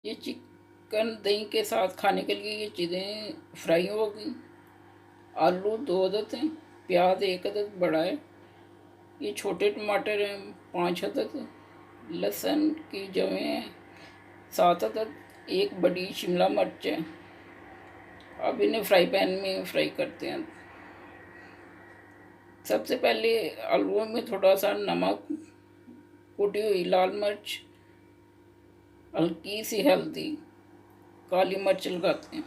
ये चिकन दही के साथ खाने के लिए ये चीज़ें फ्राई होगी। आलू 2 अदद हैं, प्याज 1 अदद बड़ा है, ये छोटे टमाटर हैं 5 अदद, लहसुन की जवें हैं 7 अदद, एक बड़ी शिमला मिर्च है। अब इन्हें फ्राई पैन में फ्राई करते हैं। सबसे पहले आलूओं में थोड़ा सा नमक, कुटी हुई लाल मिर्च, हल्की सी हल्दी, काली मिर्च लगाते हैं।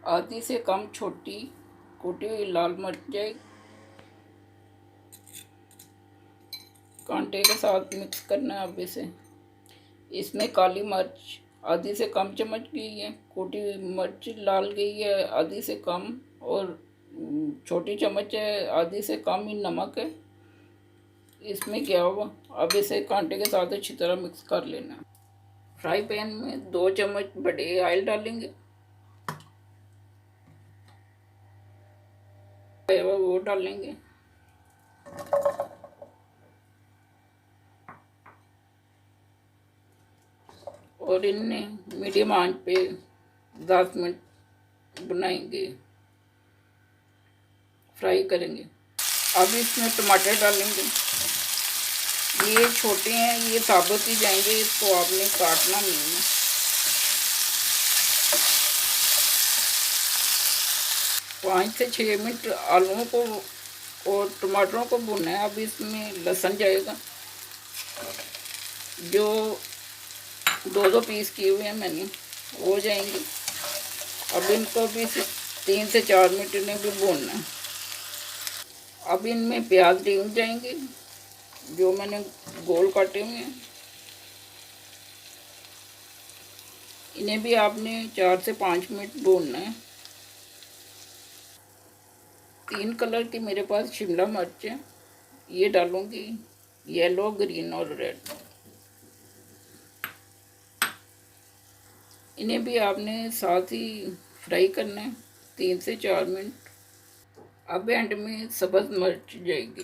आधी से कम छोटी कुटी हुई लाल मिर्च कांटे के साथ मिक्स करना है। अब इसे इसमें काली मिर्च आधी से कम चम्मच गई है, कुटी हुई मिर्च लाल गई है आधी से कम, और छोटी चम्मच है आधी से कम ही नमक है इसमें क्या होगा। अब इसे कांटे के साथ अच्छी तरह मिक्स कर लेना। फ्राई पैन में 2 चम्मच बड़े ऑयल डालेंगे, वो डालेंगे। और इन्हें मीडियम आंच पे 10 मिनट बनाएंगे, फ्राई करेंगे। अब इसमें टमाटर डालेंगे। ये छोटे हैं, ये साबुत ही जाएंगे, इसको आपने काटना नहीं है। पाँच से 6 मिनट आलूओं को और टमाटरों को भुनना है। अब इसमें लहसुन जाएगा, जो 2 पीस किए हुए हैं मैंने, वो जाएंगे। अब इनको भी 3 से 4 मिनट इन्हें भी भूनना है। अब इनमें प्याज डीम जाएंगे, जो मैंने गोल काटे हुए हैं। इन्हें भी आपने 4 से 5 मिनट भूनना है। 3 कलर की मेरे पास शिमला मिर्च है, ये डालूंगी, येलो, ग्रीन और रेड। इन्हें भी आपने साथ ही फ्राई करना है 3 से 4 मिनट। अब एंड में सब्ज़ मिर्च जाएगी,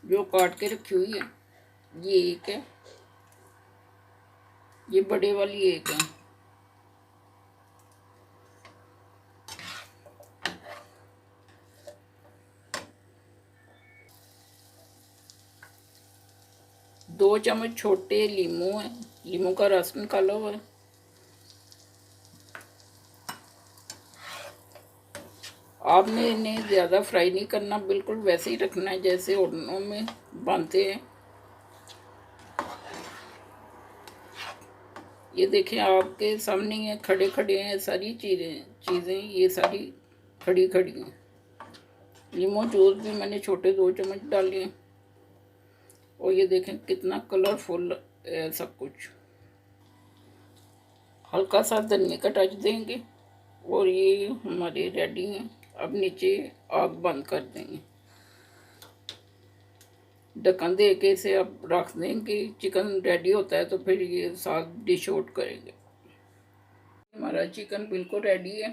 जो काट के रखी हुई है। ये एक है, ये बड़े वाली एक है। दो चम्मच छोटे लीमू है, लीमू का रस निकाला हुआ है। आपने इन्हें ज़्यादा फ्राई नहीं करना, बिल्कुल वैसे ही रखना है जैसे ओडनों में बनते हैं। ये देखें आपके सामने ये खड़े खड़े हैं, सारी चीज़ें ये सारी खड़ी खड़ी हैं। लीमू जूस भी मैंने छोटे 2 चम्मच डाले हैं। और ये देखें कितना कलरफुल है सब कुछ। हल्का सा धनिया का टच देंगे और ये हमारे रेडी हैं। अब नीचे आग बंद कर देंगे, ढक्कन दे के इसे अब रख देंगे। चिकन रेडी होता है तो फिर ये साथ डिश आउट करेंगे। हमारा चिकन बिल्कुल रेडी है।